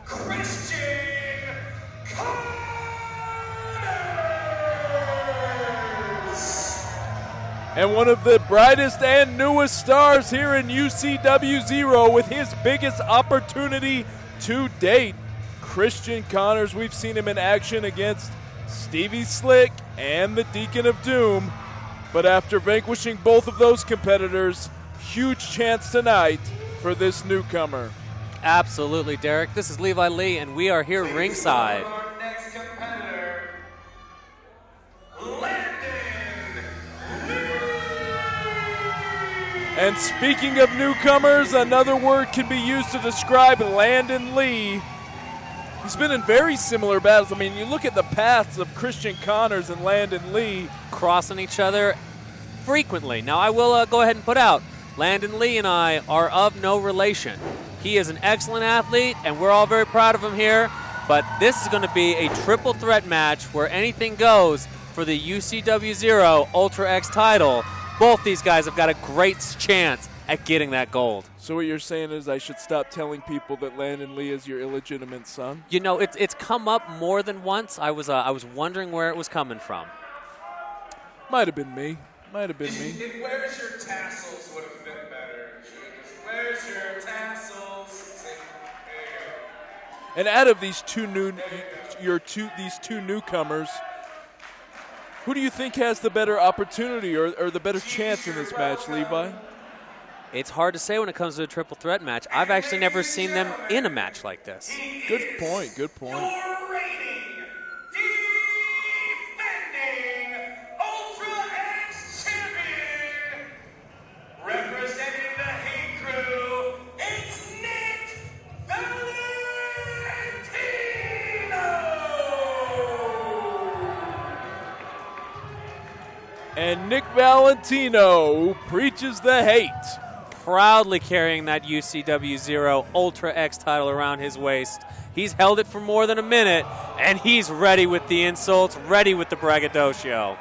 Christian Connors. And one of the brightest and newest stars here in UCW-ZERO with his biggest opportunity to date. Christian Connors, we've seen him in action against Stevie Slick and the Deacon of Doom. But after vanquishing both of those competitors, huge chance tonight for this newcomer. Absolutely, Derek. This is Levi Lee, and we are here ringside. Our next competitor, Landon Lee. And speaking of newcomers, another word can be used to describe Landon Lee. He's been in very similar battles. I mean, you look at the paths of Christian Connors and Landon Lee. Crossing each other frequently. Now, I will go ahead and put out, Landon Lee and I are of no relation. He is an excellent athlete, and we're all very proud of him here. But this is going to be a triple threat match where anything goes for the UCW-ZERO Ultra X title. Both these guys have got a great chance at getting that gold. So what you're saying is I should stop telling people that Landon Lee is your illegitimate son? You know, it's come up more than once. I was wondering where it was coming from. Might have been me. Might have been me. And where's your tassels would have fit better. Where's your tassels? There you go. And out of these two newcomers, who do you think has the better opportunity or the better chance in this match, Levi? It's hard to say when it comes to a triple threat match. I've actually never seen them in a match like this. Good point, good point. Your reigning, defending Ultra X champion, representing the Hate Crew, it's Nick Valentino. And Nick Valentino, who preaches the hate. Proudly carrying that UCW-ZERO Ultra X title around his waist. He's held it for more than a minute, and he's ready with the insults, ready with the braggadocio.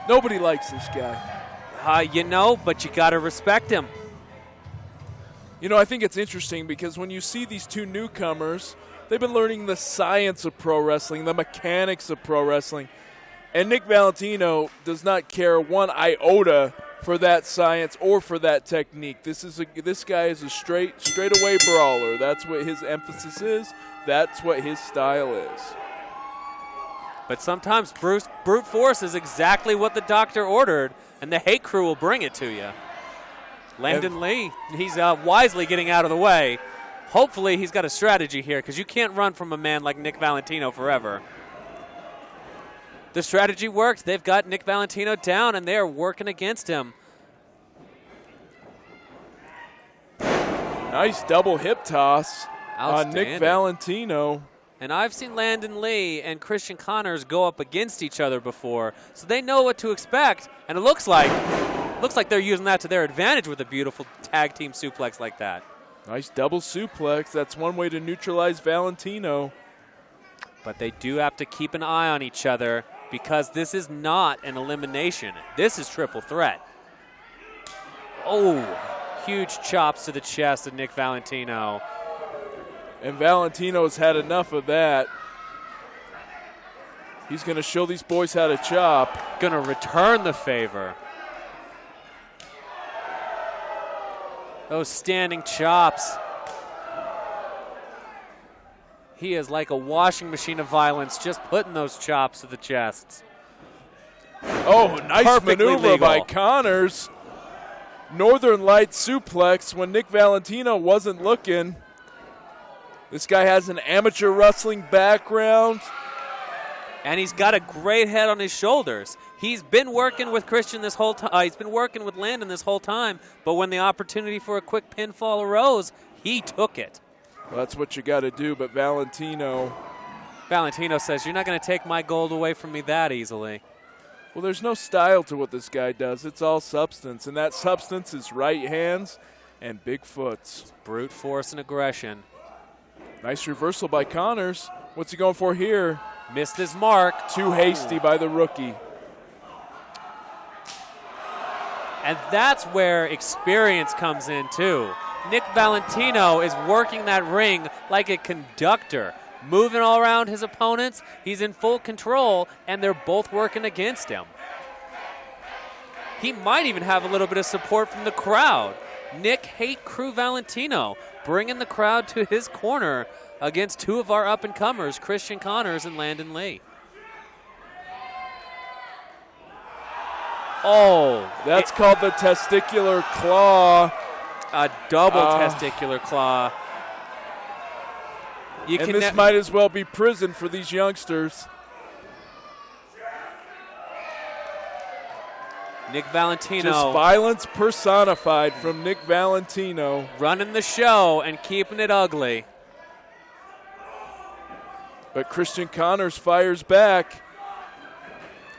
Nobody likes this guy. You know, but you got to respect him. You know, I think it's interesting because when you see these two newcomers, they've been learning the science of pro wrestling, the mechanics of pro wrestling. And Nick Valentino does not care one iota for that science or for that technique. This guy is a straightaway brawler. That's what his emphasis is. That's what his style is. But sometimes brute force is exactly what the doctor ordered, and the Hate Crew will bring it to you. Landon Lee, he's wisely getting out of the way. Hopefully he's got a strategy here, because you can't run from a man like Nick Valentino forever. The strategy worked. They've got Nick Valentino down, and they are working against him. Nice double hip toss on Nick Valentino. And I've seen Landon Lee and Christian Connors go up against each other before, so they know what to expect. And it looks like they're using that to their advantage with a beautiful tag team suplex like that. Nice double suplex. That's one way to neutralize Valentino. But they do have to keep an eye on each other, because this is not an elimination. This is triple threat. Oh, huge chops to the chest of Nick Valentino. And Valentino's had enough of that. He's going to show these boys how to chop. Going to return the favor. Those standing chops. He is like a washing machine of violence, just putting those chops to the chest. Oh, nice Perfectly maneuver legal by Connors. Northern Lights suplex when Nick Valentino wasn't looking. This guy has an amateur wrestling background. And he's got a great head on his shoulders. He's been working with Christian this whole time. He's been working with Landon this whole time. But when the opportunity for a quick pinfall arose, he took it. Well, that's what you got to do, but Valentino says, you're not going to take my gold away from me that easily. Well, there's no style to what this guy does. It's all substance, and that substance is right hands and big foots. Brute force and aggression. Nice reversal by Connors. What's he going for here? Missed his mark. Too hasty by the rookie. And that's where experience comes in, too. Nick Valentino is working that ring like a conductor, moving all around his opponents. He's in full control, and they're both working against him. He might even have a little bit of support from the crowd. Nick Hate Crew Valentino bringing the crowd to his corner against two of our up-and-comers, Christian Connors and Landon Lee. Oh, That's called the testicular claw. a double testicular claw. And this might as well be prison for these youngsters. Nick Valentino Just violence personified from Nick Valentino. running the show and keeping it ugly. But Christian Connors fires back.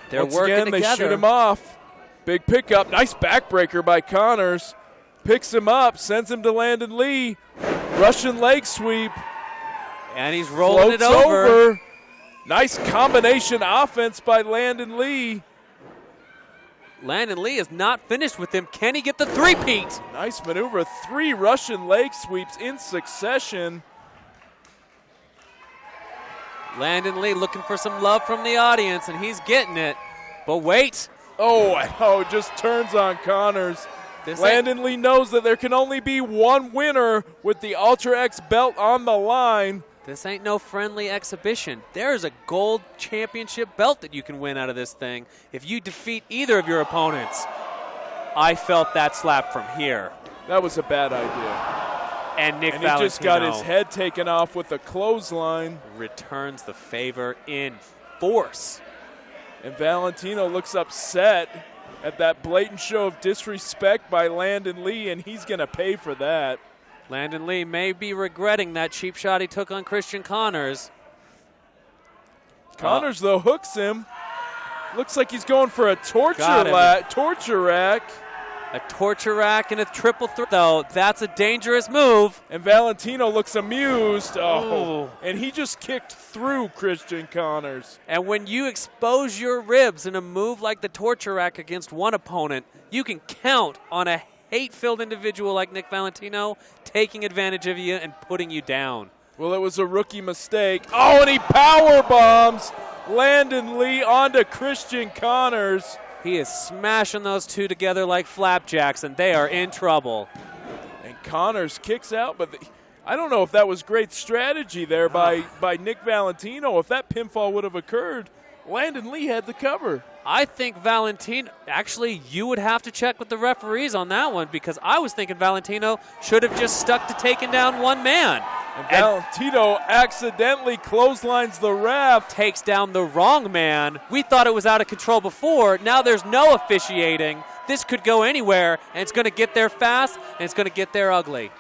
They're Once working again, together. they shoot him off. Big pickup. Nice backbreaker by Connors. Picks him up, sends him to Landon Lee. Russian leg sweep. And he's rolling it Floats over. Nice combination offense by Landon Lee. Landon Lee is not finished with him. Can he get the three-peat? Nice maneuver. 3 Russian leg sweeps in succession. Landon Lee looking for some love from the audience, and he's getting it. But wait. Oh, just turns on Connors. This Landon Lee knows that there can only be one winner with the Ultra X belt on the line. This ain't no friendly exhibition. There's a gold championship belt that you can win out of this thing if you defeat either of your opponents. I felt that slap from here. That was a bad idea. And Nick And Valentino he just got his head taken off with a clothesline. returns the favor in force. And Valentino looks upset at that blatant show of disrespect by Landon Lee, and he's going to pay for that. Landon Lee may be regretting that cheap shot he took on Christian Connors. Connors, though, hooks him. Looks like he's going for a torture rack. A torture rack and a triple threat, though. That's a dangerous move. And Valentino looks amused. Ooh. And he just kicked through Christian Connors. And when you expose your ribs in a move like the torture rack against one opponent, you can count on a hate-filled individual like Nick Valentino taking advantage of you and putting you down. Well, it was a rookie mistake. Oh, and he power bombs Landon Lee onto Christian Connors. He is smashing those two together like flapjacks, and they are in trouble. And Connors kicks out, but I don't know if that was great strategy there by Nick Valentino. If that pinfall would have occurred, Landon Lee had the cover. I think Valentino, actually, you would have to check with the referees on that one, because I was thinking Valentino should have just stuck to taking down one man. And Valentino accidentally clotheslines the ref. Takes down the wrong man. We thought it was out of control before. Now there's no officiating. This could go anywhere, and it's going to get there fast, and it's going to get there ugly.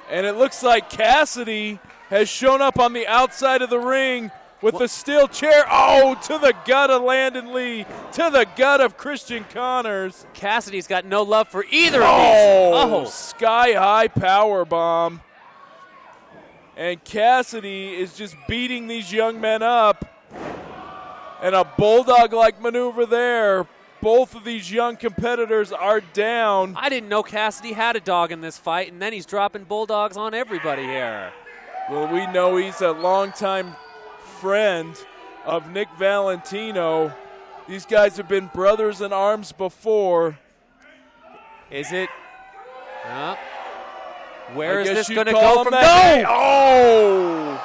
And it looks like Cassidy has shown up on the outside of the ring with the steel chair. Oh, to the gut of Landon Lee, to the gut of Christian Connors. Cassidy's got no love for either of these. Oh, sky-high power bomb. And Cassidy is just beating these young men up. And a bulldog-like maneuver there. Both of these young competitors are down. I didn't know Cassidy had a dog in this fight, and then he's dropping bulldogs on everybody here. Well, we know he's a longtime friend of Nick Valentino. These guys have been brothers in arms before. Is it? Where is this going to call go him from that? no? Oh!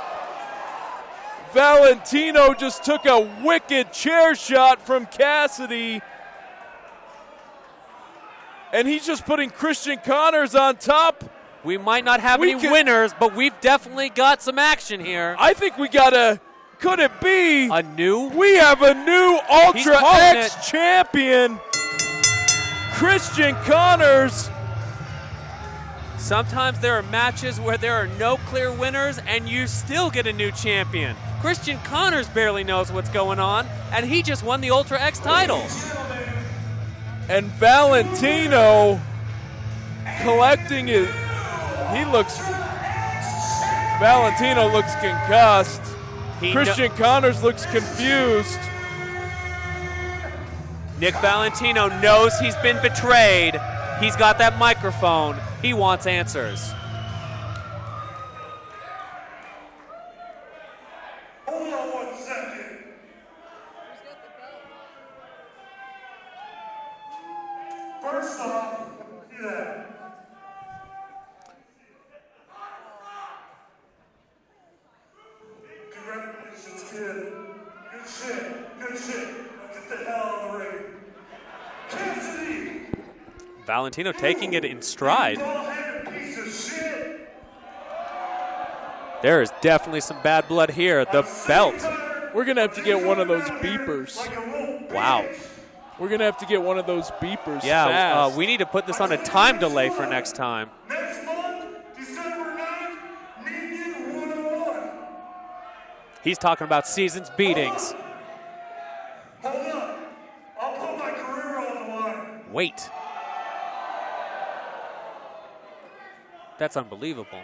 Valentino just took a wicked chair shot from Cassidy. And he's just putting Christian Connors on top. We might not have any winners, but we've definitely got some action here. I think we got a, could it be? A new? We have a new Ultra calling X champion. Christian Connors. Sometimes there are matches where there are no clear winners and you still get a new champion. Christian Connors barely knows what's going on, and he just won the Ultra X title. And Valentino collecting his, Valentino looks concussed. Christian Connors looks confused. Nick Valentino knows he's been betrayed. He's got that microphone. He wants answers. Hold on 1 second. First off, yeah. Congratulations, kid. Good shit. Good shit. Now get the hell out of the ring. Cassidy! Valentino taking it in stride. Bald-headed piece of shit! There is definitely some bad blood here. The belt. We're going to have to get one of those beepers. Like a little Wow. bitch. We're going to have to get one of those beepers Yeah, fast. we need to put this on a time delay for next time. Next month, December 9th, me and you 101. He's talking about season's beatings. Hold up. I'll put my career on the line. Wait. That's unbelievable.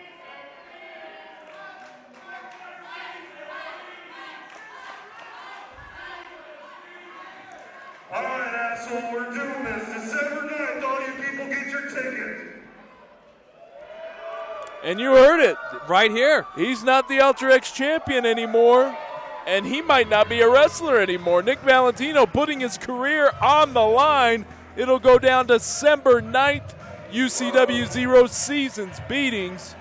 All right, asshole, we're doing this. December 9th, all you people get your tickets. And you heard it. Right here. He's not the Ultra X champion anymore, and he might not be a wrestler anymore. Nick Valentino putting his career on the line. It'll go down December 9th, UCW-0 Seasons Beatings.